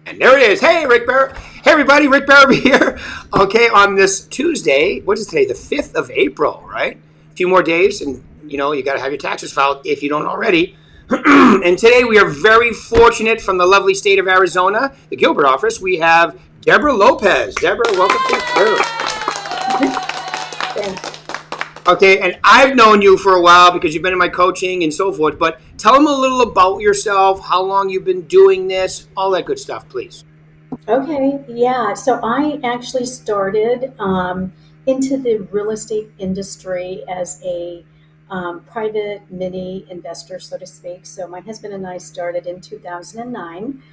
And there it is. Hey, Rick Barrow. Hey, everybody. Rick Barrow here. Okay, on this Tuesday, what is today? The 5th of April, right? A few more days, and you got to have your taxes filed if you don't already. And today we are very fortunate from the lovely state of Arizona, the Gilbert office. We have Debra Lopez. Debra, welcome to the show. Thanks. Okay, and I've known you for a while because you've been in my coaching and so forth, but tell them a little about yourself, how long you've been doing this, all that good stuff, please. Okay, yeah. So I actually started into the real estate industry as a private mini investor, so to speak. So my husband and I started in 2009.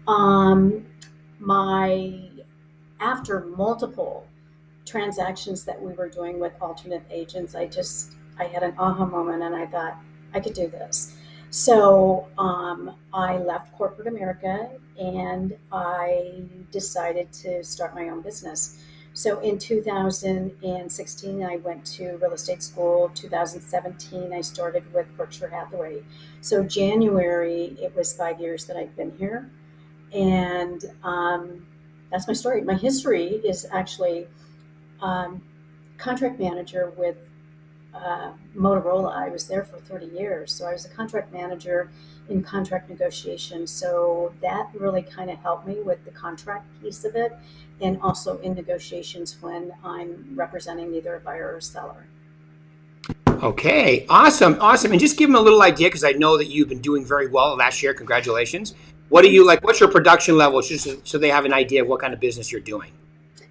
Um, my After multiple transactions that we were doing with alternate agents, I had an aha moment, and I thought I could do this. So I left corporate America and I decided to start my own business. So in 2016, I went to real estate school. 2017, I started with Berkshire Hathaway. So January, it was 5 years that I've been here, and that's my story. My history is actually um, contract manager with Motorola. I was there for 30 years. So I was a contract manager in contract negotiations. So that really kind of helped me with the contract piece of it, and also in negotiations when I'm representing either a buyer or a seller. Okay, awesome, awesome. And just give them a little idea because I know that you've been doing very well last year. Congratulations. What do you Thanks. like? What's your production level? Just so they have an idea of what kind of business you're doing.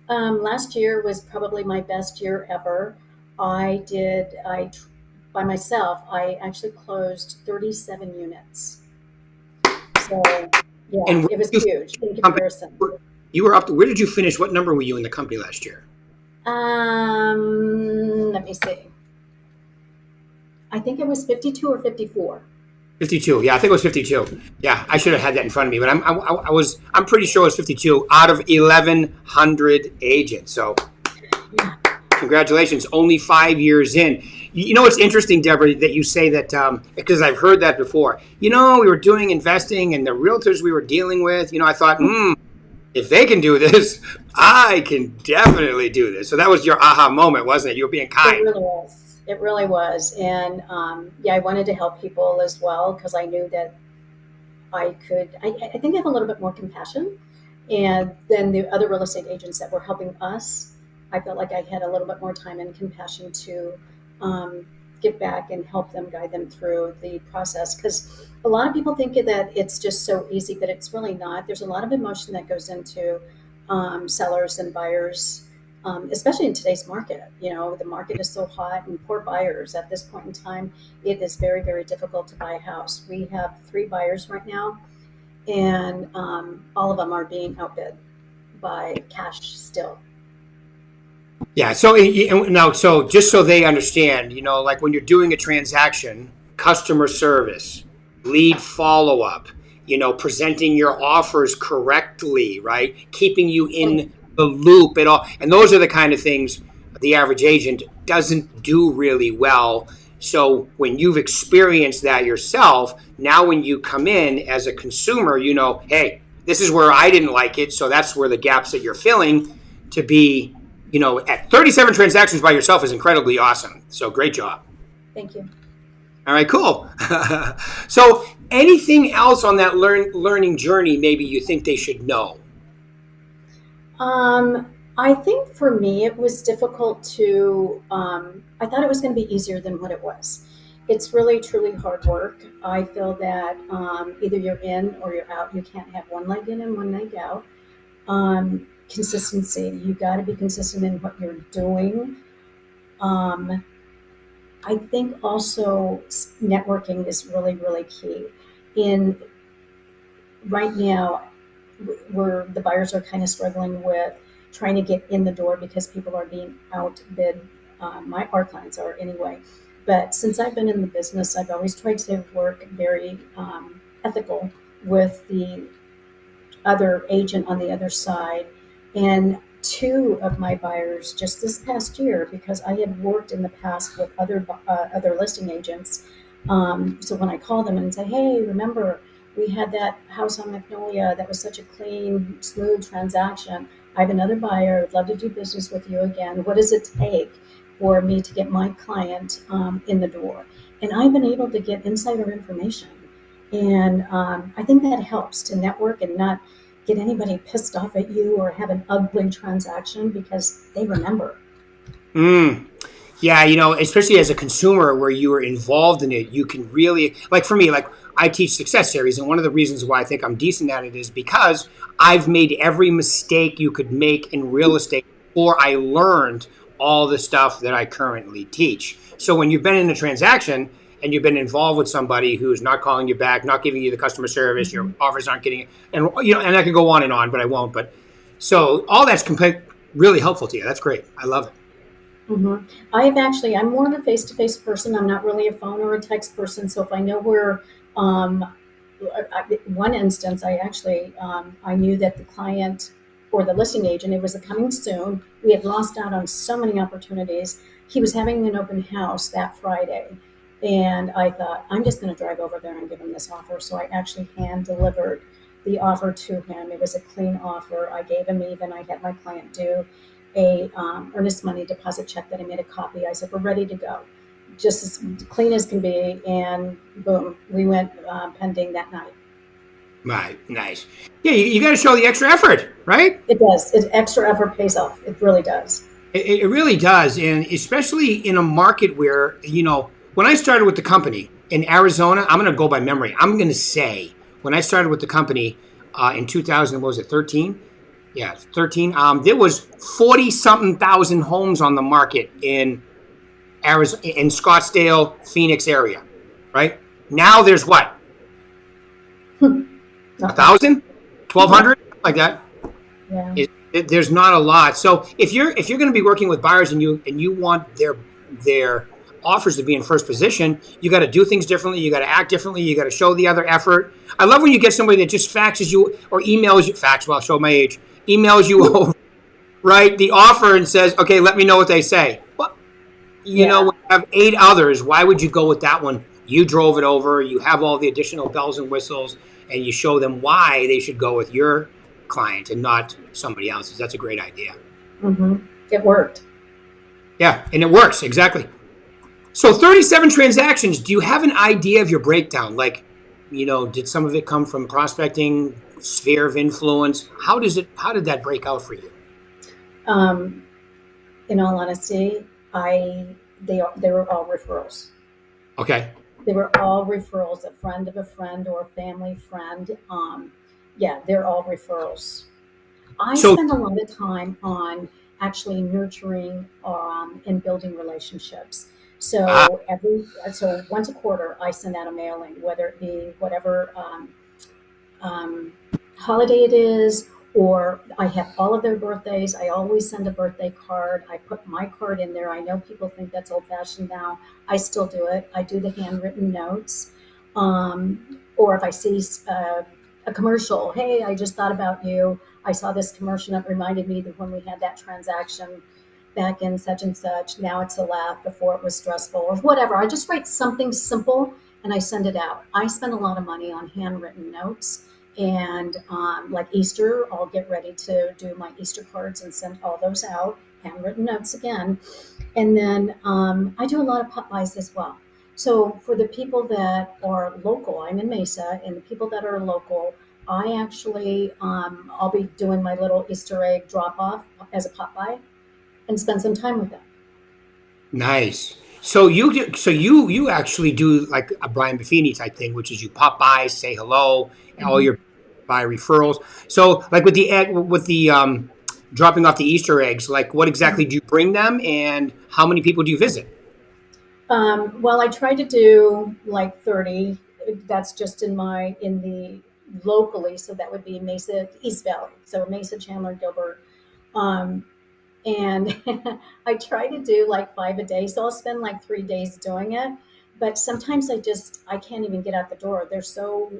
Last year was probably my best year ever. By myself, I actually closed 37 units. So, And yeah, where it was did you huge in company? comparison. You were up to, where did you finish? What number were you in the company last year? Let me see. I think it was 52 or 54. 52. Yeah, I think it was 52. Yeah, I should have had that in front of me, but I'm pretty sure it was 52 out of 1,100 agents. So Yeah. congratulations, only 5 years in. You know what's interesting, Deborah, that you say that because I've heard that before. We were doing investing and the realtors we were dealing with. I thought, if they can do this, I can definitely do this. So that was your aha moment, wasn't it? You were being It kind. really was. It really was. And yeah, I wanted to help people as well because I knew that I think I have a little bit more compassion. And then the other real estate agents that were helping us, I felt like I had a little bit more time and compassion to um, get back and help them, guide them through the process. Because a lot of people think that it's just so easy, but it's really not. There's a lot of emotion that goes into sellers and buyers, especially in today's market. The market is so hot, and poor buyers at this point in time, it is very, very difficult to buy a house. We have three buyers right now, and all of them are being outbid by cash still. Yeah. So now, so just so they understand, like when you're doing a transaction, customer service, lead follow up, presenting your offers correctly, right? Keeping you in the loop at all. And those are the kind of things the average agent doesn't do really well. So when you've experienced that yourself, now when you come in as a consumer, hey, this is where I didn't like it. So that's where the gaps that you're filling to be at 37 transactions by yourself is incredibly awesome. So great job. Thank you. All right, cool. So anything else on that learning journey maybe you think they should know? I think for me, it was difficult to, I thought it was going to be easier than what it was. It's really, truly hard work. I feel that either you're in or you're out. You can't have one leg in and one leg out. Consistency. You got to be consistent in what you're doing. Um, I think also networking is really, really key. In right now, where the buyers are kind of struggling with trying to get in the door because people are being outbid. Our clients are anyway. But since I've been in the business, I've always tried to work very ethical with the other agent on the other side. And two of my buyers just this past year, because I had worked in the past with other listing agents. So when I call them and say, "Hey, remember, We had that house on Magnolia that was such a clean, smooth transaction. I have another buyer. I'd love to do business with you again. What does it take for me to get my client in the door? And I've been able to get insider information. And I think that helps to network and not get anybody pissed off at you or have an ugly transaction because they remember. Mm. Yeah, especially as a consumer where you are involved in it, you can really, like for me, like I teach success series. And one of the reasons why I think I'm decent at it is because I've made every mistake you could make in real estate before I learned all the stuff that I currently teach. So when you've been in a transaction and you've been involved with somebody who's not calling you back, not giving you the customer service, your Mhm. offers aren't getting, and I could go on, but I won't. But so all that's really helpful to you. That's great. I love it. I'm more of a face to face person. I'm not really a phone or a text person. So if I know where, um, one instance, I knew that the client or the listing agent, it was a coming soon. We had lost out on so many opportunities. He was having an open house that Friday. And I thought, I'm just going to drive over there and give him this offer. So I actually hand delivered the offer to him. It was a clean offer. I gave him even, I had my client do a earnest money deposit check that I made a copy. I said, we're ready to go, just as clean as can be. And boom, we went pending that night. Right. Nice. Yeah, you got to show the extra effort, right? It does. It extra effort pays off. It really does. It really does. And especially in a market where, when I started with the company in Arizona, I'm going to go by memory. I'm going to say when I started with the company in 2000, what was it, 13? Yeah, 13. There was 40 something thousand homes on the market in Arizona, in Scottsdale, Phoenix area, right? Now there's what, a Not much. thousand, twelve Yeah. hundred, like that. Yeah. There's not a lot. So if you're going to be working with buyers and you want their offers to be in first position, you got to do things differently. You got to act differently. You got to show the other effort. I love when you get somebody that just faxes you or emails you fax. Well, I'll show my age. Emails you over, right, the offer and says, okay, let me know what they say. Well, when Yeah. you have eight others, why would you go with that one? You drove it over. You have all the additional bells and whistles, and you show them why they should go with your client and not somebody else's. That's a great idea. hmm It worked. Yeah, and it works exactly. So 37 transactions. Do you have an idea of your breakdown? Like, did some of it come from prospecting, sphere of influence? How did that break out for you? Um, in all honesty, they were all referrals. Okay. They were all referrals, a friend of a friend or a family friend. Yeah, they're all referrals. I So, spend a lot of time on actually nurturing and building relationships. ah, So once a quarter, I send out a mailing, whether it be whatever um, holiday it is, or I have all of their birthdays. I always send a birthday card. I put my card in there. I know people think that's old fashioned now. I still do it. I do the handwritten notes. Or if I see a commercial, hey, I just thought about you. I saw this commercial that reminded me that when we had that transaction back in such and such, now it's a laugh, before it was stressful, or whatever. I just write something simple and I send it out. I spend a lot of money on handwritten notes. And like Easter, I'll get ready to do my Easter cards and send all those out, handwritten notes again. And then I do a lot of pop buys as well. So for the people that are local, I'm in Mesa, and the people that are local, I'll be doing my little Easter egg drop off as a pop by and spend some time with them. nice. So you actually do like a Brian Buffini type thing, which is you pop by, say hello, and all Mhm. your by referrals. So like with the dropping off the Easter eggs, like what exactly do you bring them, and how many people do you visit? Well, I try to do like 30. That's just in the locally, so that would be Mesa, East Valley, so Mesa, Chandler, Gilbert. Um, and I try to do like 5 a day, so I'll spend like 3 days doing it. But sometimes I can't even get out the door. They're so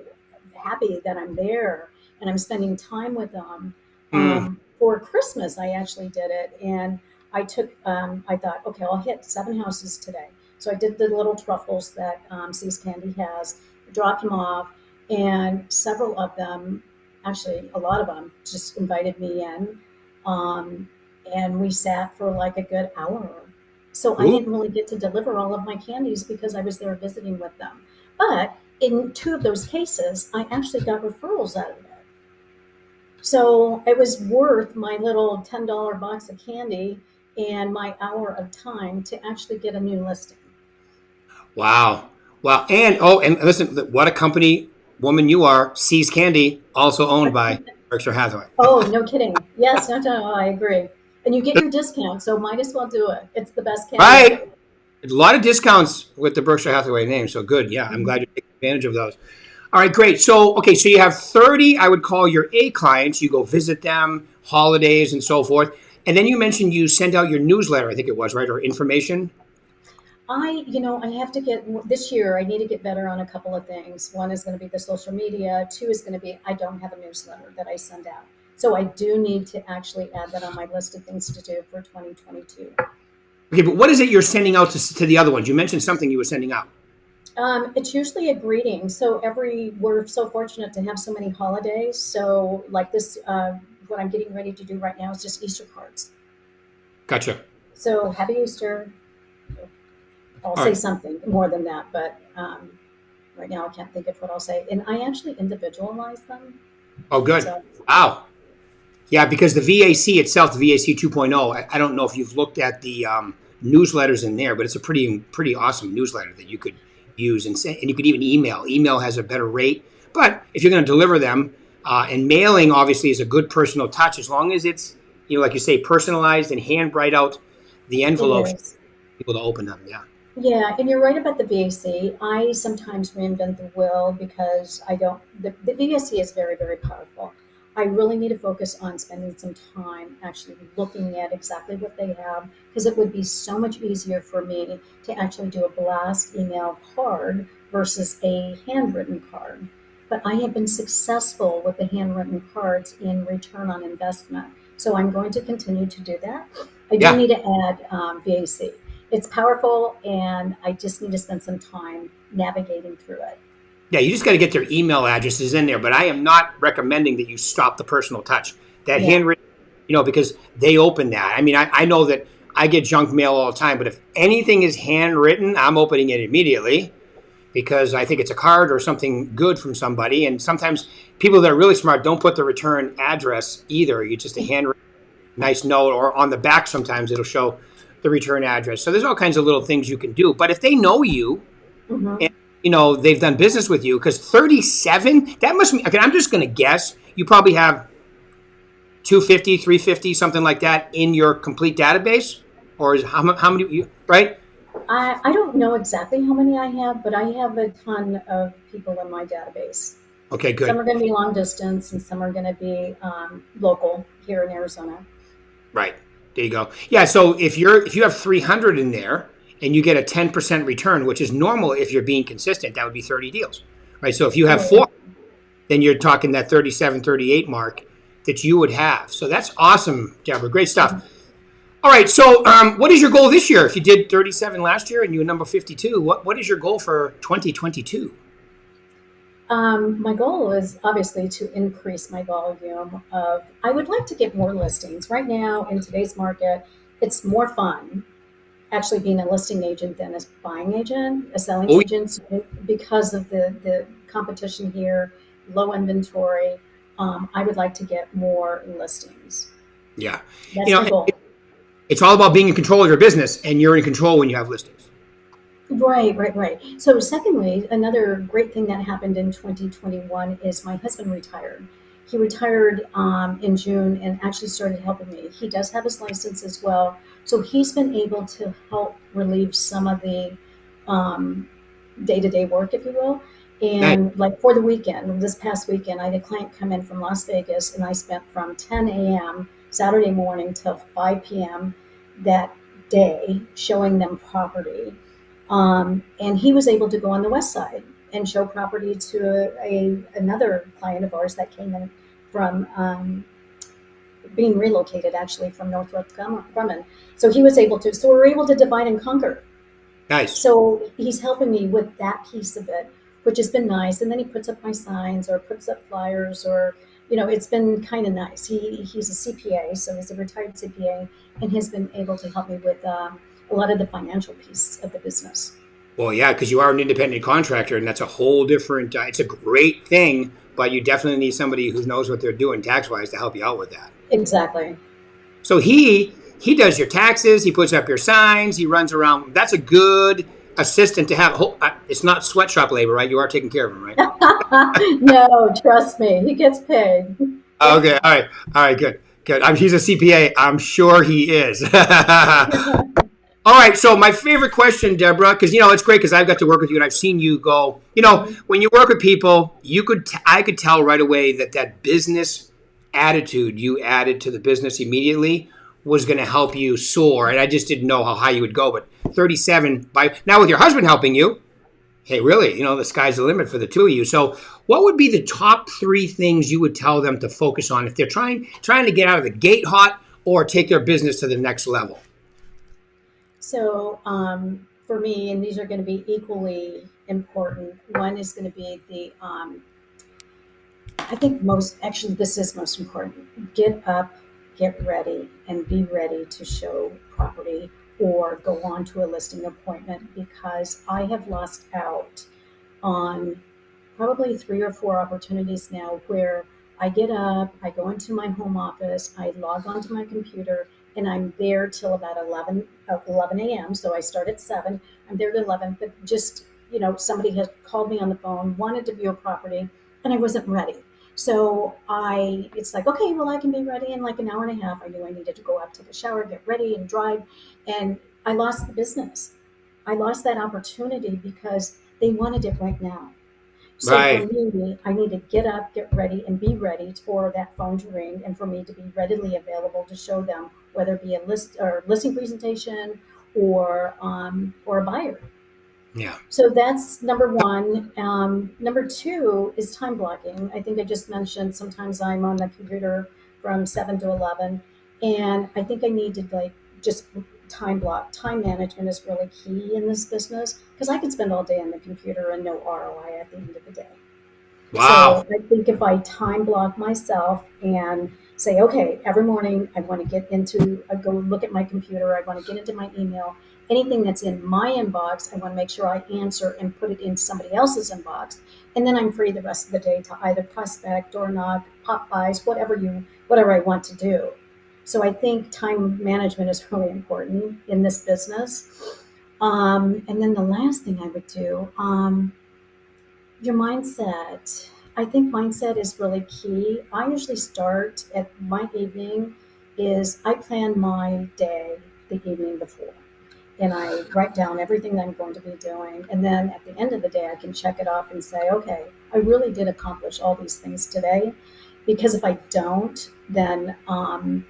happy that I'm there and I'm spending time with them. Mm, For Christmas, I actually did it, and I thought, okay, I'll hit 7 houses today. So I did the little truffles that Seas Candy has, dropped them off. And several of them, actually a lot of them, just invited me in, um, and we sat for like a good hour. So I Ooh, didn't really get to deliver all of my candies because I was there visiting with them. But in two of those cases, I actually got referrals out of it. So it was worth my little $10 box of candy and my hour of time to actually get a new listing. wow. Wow. And listen, what a company woman you are. See's Candy, also owned by Berkshire Hathaway. Oh, no kidding. Yes, no, no, I agree. And you get your discount, so might as well do it. It's the best candy Right. ever. A lot of discounts with the Berkshire Hathaway name. So good. Yeah. I'm glad Mhm. you're taking advantage of those. All right, great. So, okay, so you have 30, I would call your A clients. You go visit them, holidays and so forth. And then you mentioned you send out your newsletter, I think it was, right? Or information. I have to get this year. I need to get better on a couple of things. One is going to be the social media. Two is going to be I don't have a newsletter that I send out. So I do need to actually add that on my list of things to do for 2022. Okay, but what is it you're sending out to the other ones? You mentioned something you were sending out. It's usually a greeting. So we're so fortunate to have so many holidays. So like this, what I'm getting ready to do right now is just Easter cards. Gotcha. So happy Easter. I'll All say right. something more than that, but right now I can't think of what I'll say. And I actually individualize them. Oh, good. So Wow. Yeah, because the VAC itself, the VAC 2.0, I don't know if you've looked at the newsletters in there, but it's a pretty awesome newsletter that you could use and you could even email. Email has a better rate, but if you're going to deliver them, and mailing obviously is a good personal touch as long as it's like you say personalized and hand write out the it envelopes for is. people to open them. Yeah, Yeah, and you're right about the VAC. I sometimes reinvent the wheel because I don't. The VAC is very, very powerful. I really need to focus on spending some time actually looking at exactly what they have because it would be so much easier for me to actually do a blast email card versus a handwritten card. But I have been successful with the handwritten cards in return on investment. So I'm going to continue to do that. I do yeah. need to add VAC. It's powerful, and I just need to spend some time navigating through it. Yeah, you just got to get their email addresses in there. But I am not recommending that you stop the personal touch. That Yeah. handwritten, because they open that. I mean, I know that I get junk mail all the time, but if anything is handwritten, I'm opening it immediately because I think it's a card or something good from somebody. And sometimes people that are really smart don't put the return address either. You just a handwritten nice note, or on the back sometimes it'll show the return address. So there's all kinds of little things you can do. But if they know you, Hmm. and they've done business with you, because 37, that must mean, okay, I'm just going to guess you probably have 250, 350, something like that in your complete database, or is how many right? I don't know exactly how many I have, but I have a ton of people in my database. Okay, Some good. are going to be long distance, and some are going to be local here in Arizona. Right. There you go. Yeah, so if you have 300 in there and you get a 10% return, which is normal if you're being consistent, that would be 30 deals. Right? So if you have Right. 4, then you're talking that 37, 38 mark that you would have. So that's awesome, Deborah. Great stuff. All right. So, what is your goal this year? If you did 37 last year and you were number 52, what is your goal for 2022? My goal is obviously to increase my volume of. I would like to get more listings. Right now, in today's market, it's more fun actually being a listing agent than a buying agent, a selling Oh, agent, because of the competition here, low inventory. I would like to get more listings. yeah. That's my goal. It's all about being in control of your business, and you're in control when you have listings. Right, right, right. So, secondly, another great thing that happened in 2021 is my husband retired. He retired in June and actually started helping me. He does have his license as well. So, he's been able to help relieve some of the um, day to day work, if you will. Nice. And like for the weekend, this past weekend, I had a client come in from Las Vegas and I spent from 10 a.m. Saturday morning till 5 p.m. that day showing them property, and he was able to go on the west side and show property to another client of ours that came in from being relocated actually from Northrop Grumman. So he was able to. So we were able to divide and conquer. Nice. So he's helping me with that piece of it. which has been nice. And then he puts up my signs or puts up flyers, or it's been kind of nice. He's a CPA, so he's a retired CPA, and has been able to help me with a lot of the financial piece of the business. Well, yeah, because you are an independent contractor, and that's a whole different. It's a great thing, but you definitely need somebody who knows what they're doing tax wise to help you out with that. Exactly. So he does your taxes. He puts up your signs. He runs around. That's a good assistant to have. It's not sweatshop labor, right? You are taking care of him, right? No, trust me, he gets paid. Okay. All right. Good. Good. He's a CPA. I'm sure he is. All right. So my favorite question, Deborah, because it's great because I've got to work with you and I've seen you go. When you work with people, I could tell right away that business attitude you added to the business immediately was going to help you soar, and I just didn't know how high you would go. But 37 by now with your husband helping you, hey, really, the sky's the limit for the two of you. So, what would be the top 3 things you would tell them to focus on if they're trying to get out of the gate hot or take their business to the next level? So, for me, and these are going to be equally important. One is going to be I think this is most important. Get up, get ready, and be ready to show property or go on to a listing appointment, because I have lost out on probably 3 or 4 opportunities now where I get up, I go into my home office, I log onto my computer, and I'm there till about 11 a.m. So I start at 7, I'm there at 11, but just, somebody has called me on the phone, wanted to view a property, and I wasn't ready. So it's like, okay, well, I can be ready in like an hour and a half. I knew I needed to go up, take a shower, get ready, and drive. And I lost the business. I lost that opportunity because they wanted it right now. So for Right. me, I need to get up, get ready, and be ready for that phone to ring, and for me to be readily available to show them, whether it be a listing presentation or a buyer. Yeah. So that's number one. Number two is time blocking. I think I just mentioned sometimes I'm on the computer from 7 to 11, and I think I need to just time block. Time management is really key in this business because I could spend all day on the computer and no ROI at the end of the day. Wow. So I think if I time block myself and say, okay, every morning I want to go look at my computer, I want to get into my email, anything that's in my inbox, I want to make sure I answer and put it in somebody else's inbox. And then I'm free the rest of the day to either prospect, door knock, pop buys, whatever I want to do. So I think time management is really important in this business. And then the last thing I would do, your mindset. I think mindset is really key. I usually start at my evening is I plan my day the evening before, and I write down everything that I'm going to be doing. And then at the end of the day, I can check it off and say, okay, I really did accomplish all these things today. Because if I don't, then I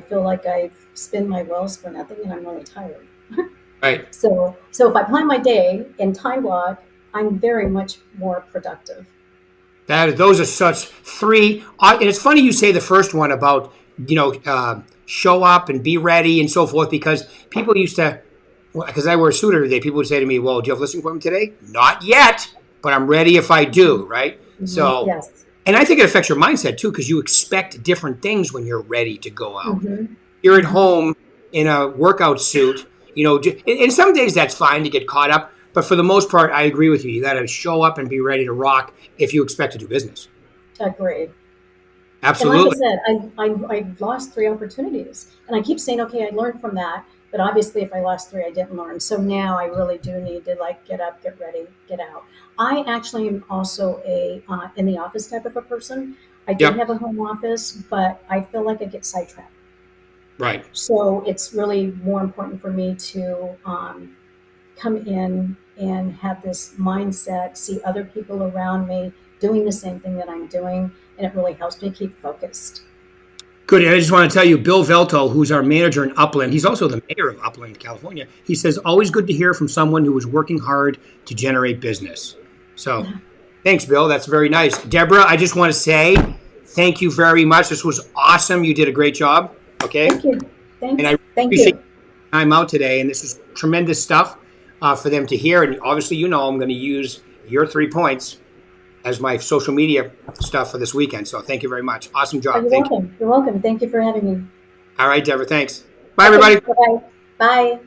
feel like I've spent my wells for nothing and I'm really tired. Right. So if I plan my day in time block, I'm very much more productive. Those are such 3. And it's funny you say the first one about show up and be ready and so forth, because people used to, because I wear a suit every day, people would say to me, well, do you have a listing appointment today? Not yet, but I'm ready if I do, right? So, Yes. and I think it affects your mindset too, because you expect different things when you're ready to go out. Mm-hmm. You're at Mm-hmm. home in a workout suit, and some days that's fine to get caught up. But for the most part, I agree with you. You got to show up and be ready to rock if you expect to do business. Agreed. And like I Absolutely. said, I lost 3 opportunities, and I keep saying, okay, I learned from that. But obviously, if I lost 3, I didn't learn. So now I really do need to get up, get ready, get out. I actually am also a in the office type of a person. I do Yep. have a home office, but I feel like I get sidetracked. Right. So it's really more important for me to come in and have this mindset, see other people around me doing the same thing that I'm doing, and it really helps me keep focused. Good. And I just want to tell you, Bill Velto, who's our manager in Upland, he's also the mayor of Upland, California. He says, always good to hear from someone who is working hard to generate business. So thanks, Bill. That's very nice. Deborah, I just want to say thank you very much. This was awesome. You did a great job. Okay. Thank you. And I Thank appreciate you. your time out today. And this is tremendous stuff. for them to hear. And obviously, I'm going to use your 3 points as my social media stuff for this weekend. So thank you very much. Awesome Oh, job. you're Thank you. welcome. You're welcome. Thank you for having me. All right, Deborah. Thanks. Bye, Okay. everybody. Bye-bye. Bye.